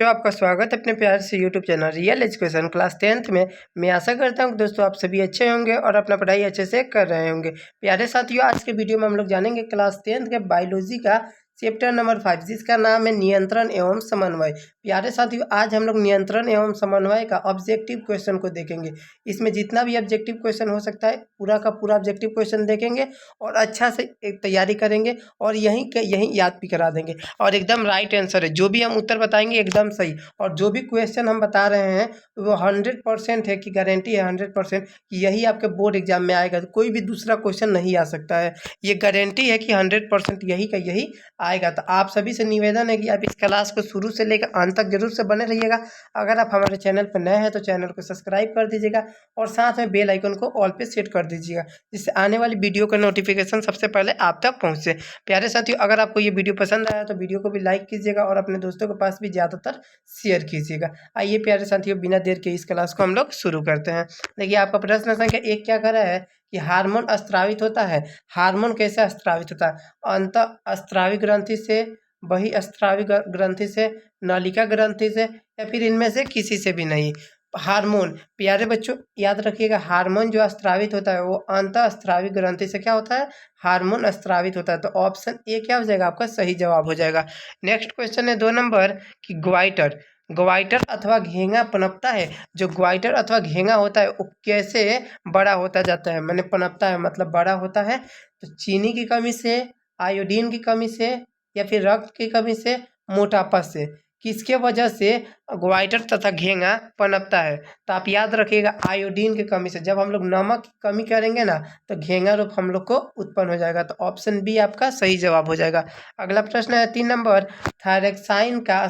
तो आपका स्वागत है अपने प्यार से YouTube channel real education class 10th में। मैं आशा करता हूँ कि दोस्तों आप सभी अच्छे होंगे और अपना पढ़ाई अच्छे से कर रहे होंगे। प्यारे साथियों, आज के वीडियो में हम लोग जानेंगे क्लास 10th के बायोलॉजी का चैप्टर नंबर 5, जिसका नाम है नियंत्रण एवं समन्वय। प्यारे साथियों, आज हम लोग नियंत्रण एवं समन्वय का ऑब्जेक्टिव क्वेश्चन को देखेंगे। इसमें जितना भी ऑब्जेक्टिव क्वेश्चन हो सकता है पूरा का पूरा ऑब्जेक्टिव क्वेश्चन देखेंगे और अच्छा से एक तैयारी करेंगे और यहीं याद भी करा देंगे। और एकदम राइट आंसर है, जो भी हम उत्तर बताएंगे एकदम सही। और जो भी क्वेश्चन हम बता रहे हैं वो 100% है कि गारंटी है 100% कि यही आपके बोर्ड एग्जाम में आएगा। कोई भी दूसरा क्वेश्चन नहीं आ सकता है, ये गारंटी है कि 100% यही का यही आएगा। तो आप सभी से निवेदन है कि आप इस क्लास को शुरू से लेकर अंत तक जरूर से बने रहिएगा। अगर आप हमारे चैनल पर नए हैं तो चैनल को सब्सक्राइब कर दीजिएगा और साथ में बेल आइकन को ऑल पे सेट कर दीजिएगा, जिससे आने वाली वीडियो का नोटिफिकेशन सबसे पहले आप तक पहुंचे। प्यारे साथियों, अगर आपको ये वीडियो पसंद आया तो वीडियो को भी लाइक कीजिएगा और अपने दोस्तों के पास भी ज़्यादातर शेयर कीजिएगा। आइए प्यारे साथियों, बिना देर के इस क्लास को हम लोग शुरू करते हैं। देखिए, आपका प्रश्न संख्या 1 क्या कर रहा है कि हार्मोन स्रावित होता है। हार्मोन कैसे स्रावित होता है? अंत स्रावी ग्रंथि से, बहिःस्रावी ग्रंथि से, नलिका ग्रंथि से, या फिर इनमें से किसी से भी नहीं। हार्मोन, प्यारे बच्चों याद रखिएगा, हार्मोन जो स्रावित होता है वो अंतःस्रावी ग्रंथि से क्या होता है? हार्मोन स्रावित होता है। तो ऑप्शन ए क्या हो जाएगा? आपका सही जवाब हो जाएगा। नेक्स्ट क्वेश्चन है 2 नंबर कि ग्वाइटर ग्वाइटर अथवा घेंगा पनपता है। जो ग्वाइटर अथवा घेंगा होता है वो कैसे बड़ा होता जाता है? मैंने पनपता है मतलब बड़ा होता है। तो चीनी की कमी से, आयोडीन की कमी से, या फिर रक्त की कमी से, मोटापा से, किसके वजह से ग्वाइटर तथा घेंगा पनपता है? तो आप याद रखिएगा, आयोडीन की कमी से। जब हम लोग नमक की कमी करेंगे ना तो घेंगा रूप हम लोग को उत्पन्न हो जाएगा। तो ऑप्शन बी आपका सही जवाब हो जाएगा। अगला प्रश्न है 3 नंबर, थायरक्साइन का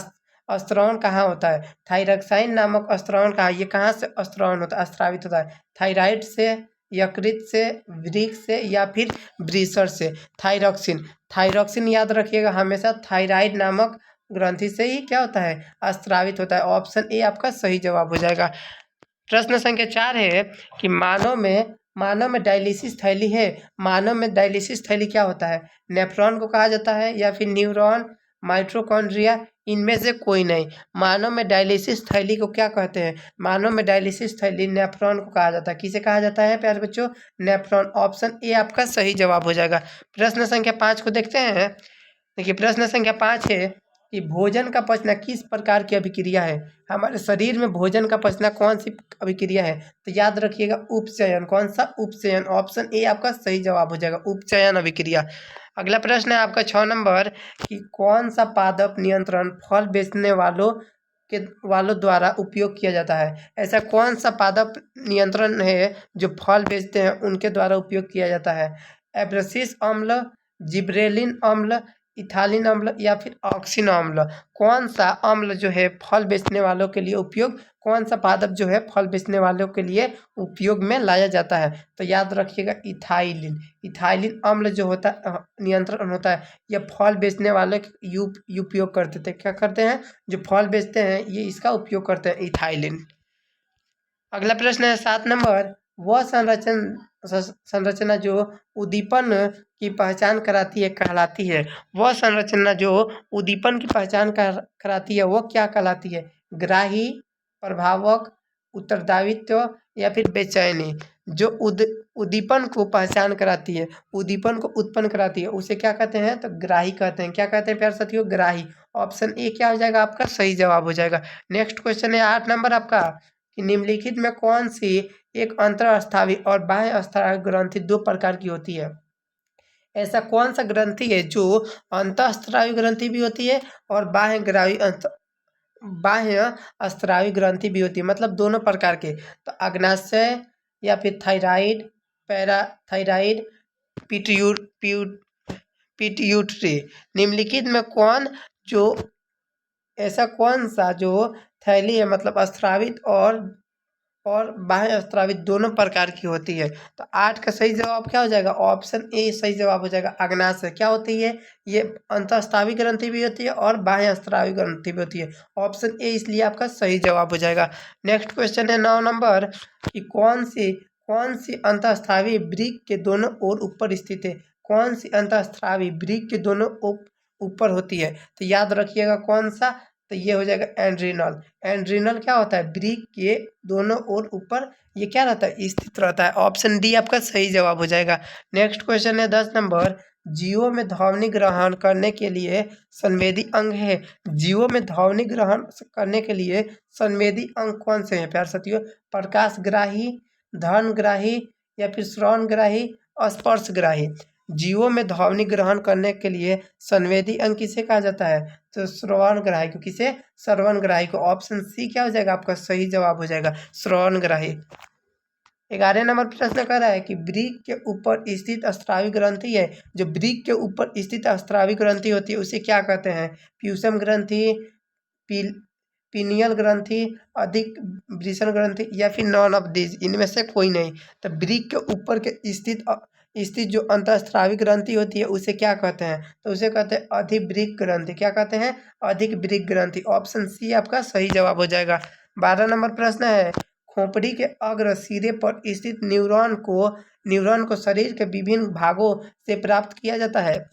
स्रावन कहाँ होता है? थायरक्साइन नामक स्रावन कहाँ, ये कहाँ से स्रावन होता है, स्रावित होता है? थायराइड से, यकृत से, वृक्क से, या फिर ब्रीसर से? थायरॉक्सिन थायरॉक्सिन याद रखिएगा हमेशा थायराइड नामक ग्रंथि से ही क्या होता है? स्रावित होता है। ऑप्शन ए आपका सही जवाब हो जाएगा। प्रश्न संख्या 4 है कि मानव में डायलिसिस थैली है। मानव में डायलिसिस थैली क्या होता है? नेफ्रॉन को कहा जाता है, या फिर न्यूरॉन, माइटोकॉन्ड्रिया, इनमें से कोई नहीं। मानव में डायलिसिस थैली को क्या कहते हैं? मानव में डायलिसिस थैली नेफ्रॉन को कहा जाता है। किसे कहा जाता है प्यारे बच्चों? नेफ्रॉन। ऑप्शन ए आपका सही जवाब हो जाएगा। प्रश्न संख्या 5 को देखते हैं। देखिए, प्रश्न संख्या 5 है कि भोजन का पचना किस प्रकार की अभिक्रिया है? हमारे शरीर में भोजन का पचना कौन सी अभिक्रिया है? तो याद रखिएगा, उपचयन। कौन सा? उपचयन। ऑप्शन ए आपका सही जवाब हो जाएगा, उपचयन अभिक्रिया। अगला प्रश्न है आपका 6 नंबर कि कौन सा पादप नियंत्रण फल बेचने वालों द्वारा उपयोग किया जाता है? ऐसा कौन सा पादप नियंत्रण है जो फल बेचते हैं उनके द्वारा उपयोग किया जाता है? एब्रसिस अम्ल, जिब्रेलिन अम्ल, इथालिन अम्ल, या फिर ऑक्सिन अम्ल? कौन सा अम्ल जो है फल बेचने वालों के लिए उपयोग, कौन सा पादप जो है फल बेचने वालों के लिए उपयोग में लाया जाता है? तो याद रखिएगा, इथाइलिन। इथाइलिन अम्ल जो होता है नियंत्रण होता है, यह फल बेचने वाले उपयोग करते थे। क्या करते हैं? जो फल बेचते हैं ये इसका उपयोग करते हैं, इथाइलिन। अगला प्रश्न है 7 नंबर, वह संरचना जो उद्दीपन की पहचान कराती है कहलाती है। वह संरचना जो उद्दीपन की पहचान कराती है वो क्या कहलाती है? ग्राही, प्रभावक, उत्तरदायित्व, या फिर बेचैनी? जो उद्दीपन को पहचान कराती है, उद्दीपन को उत्पन्न कराती है, उसे क्या कहते हैं? तो ग्राही कहते हैं। क्या कहते हैं प्यारे साथियों? ग्राही। ऑप्शन ए क्या हो जाएगा? आपका सही जवाब हो जाएगा। नेक्स्ट क्वेश्चन है 8 नंबर आपका कि निम्नलिखित में कौन सी एक अंतःस्रावी और बाह्यस्रावी ग्रंथि 2 प्रकार की होती है? ऐसा कौन सा ग्रंथि है जो अंतःस्रावी ग्रंथि भी होती है और बाह्य स्रावी ग्रंथि भी होती है, मतलब दोनों प्रकार के? तो अग्नाशय, या फिर थायराइड, पैराथायराइड, पिट्यूटरी? निम्नलिखित में जो ऐसा कौन सा जो थैली है, मतलब स्रावित और बाह्य स्रावित दोनों प्रकार की होती है? तो 8 का सही जवाब क्या हो जाएगा? ऑप्शन ए सही जवाब हो जाएगा। अग्नाशय क्या होती है? ये अंतःस्रावी ग्रंथि भी होती है और बाह्य स्रावी ग्रंथि भी होती है। ऑप्शन ए इसलिए आपका सही जवाब हो जाएगा। नेक्स्ट क्वेश्चन है 9 नंबर कि कौन सी अंतःस्रावी वृक्क के दोनों ओर ऊपर स्थित है? कौन सी अंतःस्रावी वृक्क के दोनों ऊपर होती है? तो याद रखिएगा, कौन सा? तो ये हो जाएगा एंड्रीनल। एंड्रीनल क्या होता है, वृक्क के दोनों ओर ऊपर ये क्या रहता है, स्थित रहता है। ऑप्शन डी आपका सही जवाब हो जाएगा। नेक्स्ट क्वेश्चन है 10 नंबर। जीवों में ध्वनि ग्रहण करने के लिए संवेदी अंग है। जीवों में ध्वनि ग्रहण करने के लिए संवेदी अंग कौन से हैं प्यार साथियों, प्रकाशग्राही, धर्मग्राही या फिर श्रवणग्राही, स्पर्शग्राही। जीवों में ध्वनि ग्रहण करने के लिए संवेदी अंग किसे कहा जाता है, तो श्रवणग्राही को। किसे, श्रवणग्राही को। ऑप्शन सी क्या हो जाएगा आपका सही जवाब हो जाएगा, श्रवणग्राही। 11 नंबर प्रश्न कर रहा है कि वृक्क के ऊपर स्थित स्रावी ग्रंथि है। जो वृक्क के ऊपर स्थित स्रावी ग्रंथि होती है उसे क्या कहते हैं, प्यूसम ग्रंथि, पीनियल ग्रंथि, अधिक वृषण ग्रंथि या फिर नॉन ऑफ दिस, इनमें से कोई नहीं। तो वृक्क के ऊपर के स्थित जो अंतःस्रावी ग्रंथि होती है उसे क्या कहते हैं, तो उसे कहते हैं अधिवृक्क ग्रंथि। क्या कहते हैं, अधिवृक्क ग्रंथि। ऑप्शन सी आपका सही जवाब हो जाएगा। 12 नंबर प्रश्न है, खोपड़ी के अग्र सिरे पर स्थित न्यूरॉन को शरीर के विभिन्न भागों से प्राप्त किया जाता है।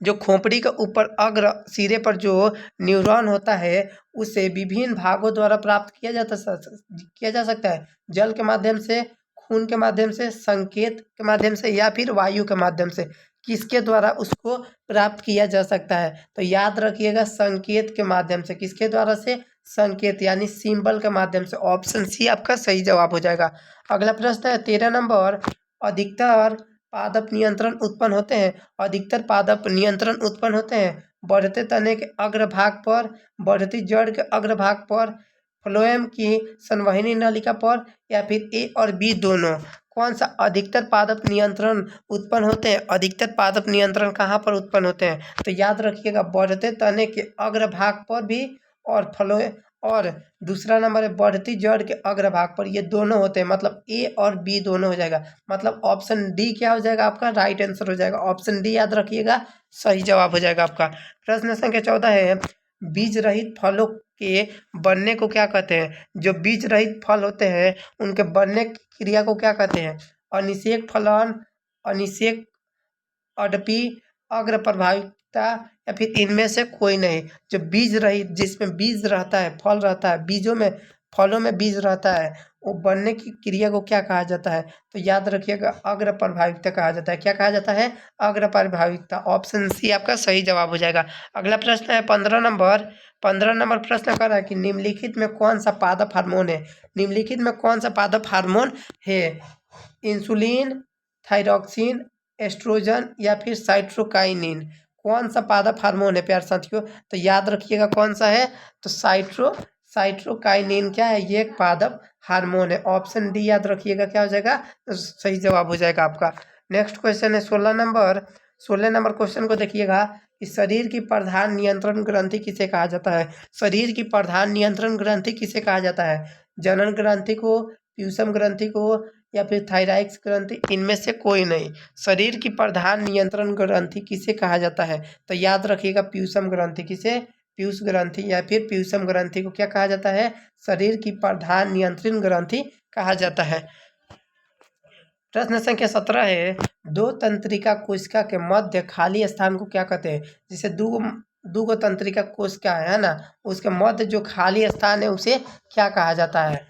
जो खोपड़ी के ऊपर अग्र सिरे पर जो न्यूरॉन होता है उसे विभिन्न भागों द्वारा प्राप्त किया जा सकता है। जल के माध्यम से, खून के माध्यम से, संकेत के माध्यम से या फिर वायु के माध्यम से। किसके द्वारा उसको प्राप्त किया जा सकता है, तो याद रखिएगा संकेत के माध्यम से। किसके द्वारा से, संकेत यानी सिंबल के माध्यम से। ऑप्शन सी आपका सही जवाब हो जाएगा। अगला प्रश्न है 13 नंबर। अधिकतर पादप नियंत्रण उत्पन्न होते हैं। अधिकतर पादप नियंत्रण उत्पन्न होते हैं बढ़ते तने के अग्रभाग पर, बढ़ती जड़ के अग्रभाग पर, फ्लोएम की संवहनी नलिका पर या फिर ए और बी दोनों। कौन सा अधिकतर पादप नियंत्रण उत्पन्न होते हैं, अधिकतर पादप नियंत्रण कहाँ पर उत्पन्न होते हैं, तो याद रखिएगा बढ़ते तने के अग्रभाग पर भी और और दूसरा नंबर है बढ़ती जड़ के अग्रभाग पर, ये दोनों होते हैं। मतलब ए और बी दोनों हो जाएगा। मतलब ऑप्शन डी क्या हो जाएगा आपका राइट आंसर हो जाएगा। ऑप्शन डी याद रखिएगा सही जवाब हो जाएगा आपका। प्रश्न संख्या 14 है, बीज रहित फलों के बनने को क्या कहते हैं। जो बीज रहित फल होते हैं उनके बनने की क्रिया को क्या कहते हैं, अनिषेक फलन, अनिषेक अडपी, अग्र प्रभाविता या फिर इनमें से कोई नहीं। जो बीज रहित, जिसमें बीज रहता है, फल रहता है, बीजों में, फलों में बीज रहता है, वो बनने की क्रिया को क्या कहा जाता है, तो याद रखिएगा अग्र प्रभाविता कहा जाता है। क्या कहा जाता है, अग्र प्रभाविता। ऑप्शन सी आपका सही जवाब हो जाएगा। अगला प्रश्न है 15 नंबर। 15 नंबर प्रश्न कर रहा है कि निम्नलिखित में कौन सा पादप हार्मोन है। निम्नलिखित में कौन सा पादप हार्मोन है, इंसुलिन, थायरॉक्सिन, एस्ट्रोजन या फिर साइटोकाइनिन। कौन सा पादप हार्मोन है प्यार साथियों, तो याद रखिएगा कौन सा है, तो साइटोकाइनिन क्या है, ये एक पादप हार्मोन है। ऑप्शन डी याद रखिएगा क्या हो जाएगा, तो सही जवाब हो जाएगा आपका। नेक्स्ट क्वेश्चन है 16 नंबर। 16 नंबर क्वेश्चन को देखिएगा कि शरीर की प्रधान नियंत्रण ग्रंथि किसे कहा जाता है। शरीर की प्रधान नियंत्रण ग्रंथि किसे कहा जाता है, जनन ग्रंथि को, प्यूसम ग्रंथि को या फिर थायराइक्स ग्रंथि, इनमें से कोई नहीं। शरीर की प्रधान नियंत्रण ग्रंथि किसे कहा जाता है, तो याद रखिएगा प्यूसम ग्रंथि। किसे, पीयूष ग्रंथि या फिर प्यूसम ग्रंथि को क्या कहा जाता है, शरीर की प्रधान नियंत्रण ग्रंथि कहा जाता है। प्रश्न संख्या 17 है, दो तंत्रिका कोशिका के मध्य खाली स्थान को क्या कहते हैं। जैसे दो तंत्रिका कोशिका है ना, उसके मध्य जो खाली स्थान है उसे क्या कहा जाता है,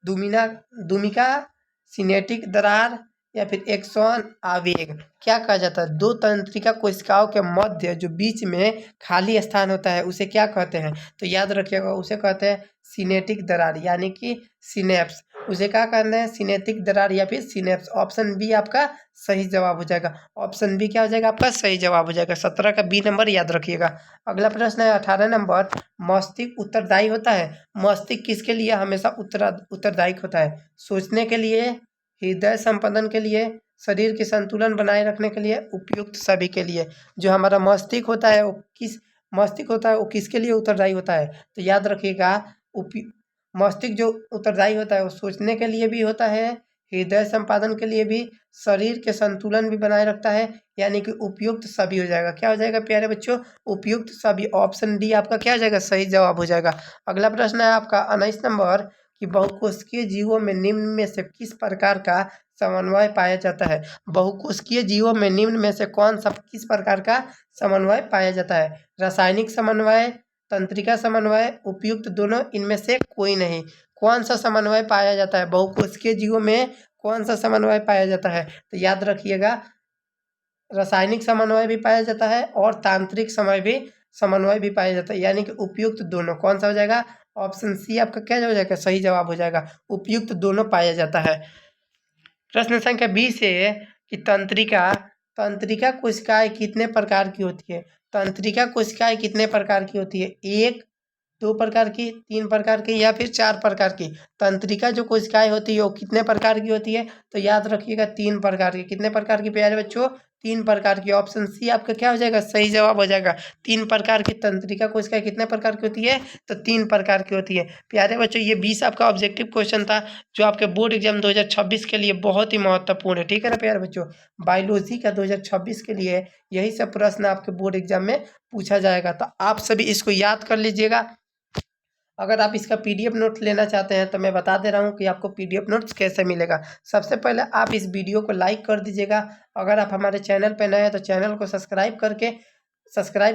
दुमिना दुमिका, सिनेटिक दरार या फिर एक्सॉन आवेग। क्या कहा जाता है, दो तंत्रिका कोशिकाओं के मध्य जो बीच में खाली स्थान होता है उसे क्या कहते हैं, तो याद रखिएगा उसे कहते हैं सिनेटिक दरार यानी कि सिनेप्स। उसे क्या कहते हैं, सिनेटिक दरार या फिर सिनेप्स। ऑप्शन बी आपका सही जवाब हो जाएगा। ऑप्शन बी क्या हो जाएगा आपका सही जवाब हो जाएगा। 17 का बी नंबर याद रखिएगा। अगला प्रश्न है 18 नंबर। मस्तिष्क उत्तरदायी होता है। मस्तिष्क किसके लिए हमेशा उत्तरदायी होता है, सोचने के लिए, हृदय संपादन के लिए, शरीर के संतुलन बनाए रखने के लिए, उपयुक्त सभी के लिए। जो हमारा मस्तिष्क होता है वो किसके लिए उत्तरदायी होता है, तो याद रखिएगा मस्तिष्क जो उत्तरदायी होता है वो सोचने के लिए भी होता है, हृदय संपादन के लिए भी, शरीर के संतुलन भी बनाए रखता है, यानी कि उपयुक्त सभी हो जाएगा। क्या हो जाएगा प्यारे बच्चों, उपयुक्त सभी। ऑप्शन डी आपका क्या हो जाएगा, सही जवाब हो जाएगा। अगला प्रश्न है आपका 19 नंबर कि बहुकोशिकीय जीवों में निम्न में से किस प्रकार का समन्वय पाया जाता है। बहुकोशिकीय जीवों में निम्न में से किस प्रकार का समन्वय पाया जाता है, रासायनिक समन्वय, तंत्रिका समन्वय, उपयुक्त दोनों, इनमें से कोई नहीं। कौन सा समन्वय पाया जाता है? बहुकोशिकीय जीवों में कौन सा समन्वय पाया जाता है? तो याद रखिएगा, रासायनिक समन्वय भी पाया जाता है और तांत्रिक समन्वय भी पाया जाता है, यानी कि उपयुक्त दोनों। कौन सा हो जाएगा? ऑप्शन सी आपका क्या हो जाएगा? सही जवाब हो जाएगा, उपयुक्त दोनों पाया जाता है। प्रश्न संख्या 20 है कि तंत्रिका कोशिकाएं कितने प्रकार की होती है? तंत्रिका कोशिकाएं कितने प्रकार की होती है? 1, 2 प्रकार की, 3 प्रकार की या फिर 4 प्रकार की? तंत्रिका जो कोशिकाएं होती है वो कितने प्रकार की होती है? तो याद रखिएगा 3 प्रकार की। कितने प्रकार की प्यारे बच्चों? 3 प्रकार की। ऑप्शन सी आपका क्या हो जाएगा? सही जवाब हो जाएगा। 3 प्रकार की तंत्रिका कोशिकाएं कितने प्रकार की होती है? तो 3 प्रकार की होती है। प्यारे बच्चों, ये 20 आपका ऑब्जेक्टिव क्वेश्चन था जो आपके बोर्ड एग्जाम 2026 के लिए बहुत ही महत्वपूर्ण है। ठीक है ना प्यारे बच्चों, बायोलॉजी का 2026 के लिए यही सब प्रश्न आपके बोर्ड एग्जाम में पूछा जाएगा, तो आप सभी इसको याद कर लीजिएगा। अगर आप इसका पीडीएफ नोट्स लेना चाहते हैं तो मैं बता दे रहा हूँ कि आपको पीडीएफ नोट्स कैसे मिलेगा। सबसे पहले आप इस वीडियो को लाइक कर दीजिएगा। अगर आप हमारे चैनल पर नए हैं तो चैनल को सब्सक्राइब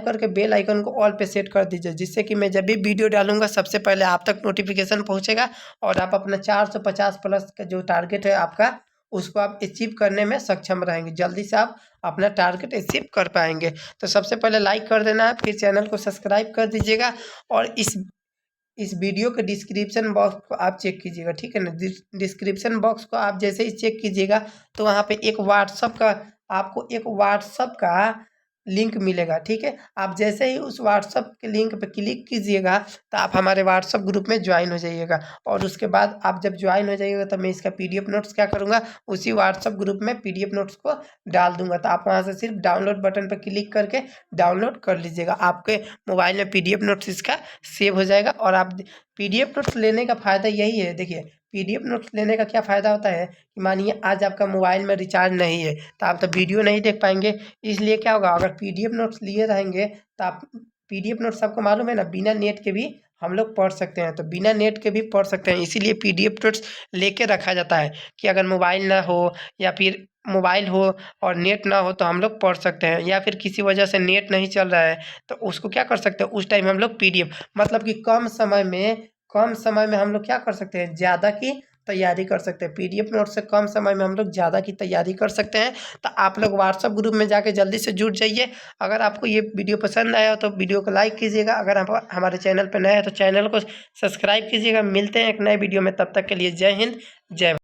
करके बेल आइकन को ऑल पे सेट कर दीजिए, जिससे कि मैं जब भी वीडियो डालूंगा सबसे पहले आप तक नोटिफिकेशन पहुंचेगा और आप अपना 450 प्लस का जो टारगेट है आपका, उसको आप अचीव करने में सक्षम रहेंगे। जल्दी से आप अपना टारगेट अचीव कर पाएंगे। तो सबसे पहले लाइक कर देना है, फिर चैनल को सब्सक्राइब कर दीजिएगा और इस वीडियो के डिस्क्रिप्शन बॉक्स को आप चेक कीजिएगा। ठीक है ना, डिस्क्रिप्शन बॉक्स को आप जैसे ही चेक कीजिएगा तो वहाँ पे आपको एक व्हाट्सअप का लिंक मिलेगा। ठीक है, आप जैसे ही उस व्हाट्सअप के लिंक पे क्लिक कीजिएगा तो आप हमारे व्हाट्सअप ग्रुप में ज्वाइन हो जाइएगा और उसके बाद आप जब ज्वाइन हो जाइएगा तो मैं इसका पीडीएफ नोट्स क्या करूँगा, उसी व्हाट्सअप ग्रुप में पीडीएफ नोट्स को डाल दूंगा। तो आप वहाँ से सिर्फ डाउनलोड बटन पर क्लिक करके डाउनलोड कर लीजिएगा। आपके मोबाइल में पीडीएफ नोट्स इसका सेव हो जाएगा। और आप पीडीएफ नोट्स लेने का फ़ायदा यही है, देखिए पीडीएफ नोट्स लेने का क्या फ़ायदा होता है कि मानिए आज आपका मोबाइल में रिचार्ज नहीं है तो आप तो वीडियो नहीं देख पाएंगे। इसलिए क्या होगा, अगर पीडीएफ नोट्स लिए रहेंगे तो आप पीडीएफ नोट्स आपको मालूम है ना, बिना नेट के भी हम लोग पढ़ सकते हैं। तो बिना नेट के भी पढ़ सकते हैं, इसीलिए पीडीएफ नोट्स लेके रखा जाता है कि अगर मोबाइल ना हो या फिर मोबाइल हो और नेट ना हो तो हम लोग पढ़ सकते हैं, या फिर किसी वजह से नेट नहीं चल रहा है तो उसको क्या कर सकते हैं, उस टाइम हम लोग पीडीएफ मतलब कि कम समय में हम लोग क्या कर सकते हैं, ज़्यादा की तैयारी कर सकते हैं। पीडीएफ नोट से कम समय में हम लोग ज़्यादा की तैयारी कर सकते हैं। तो आप लोग व्हाट्सअप ग्रुप में जाके जल्दी से जुड़ जाइए। अगर आपको ये वीडियो पसंद आया तो वीडियो को लाइक कीजिएगा। अगर आप हमारे चैनल पर नए हैं तो चैनल को सब्सक्राइब कीजिएगा। मिलते हैं एक नए वीडियो में, तब तक के लिए जय हिंद, जय भारत।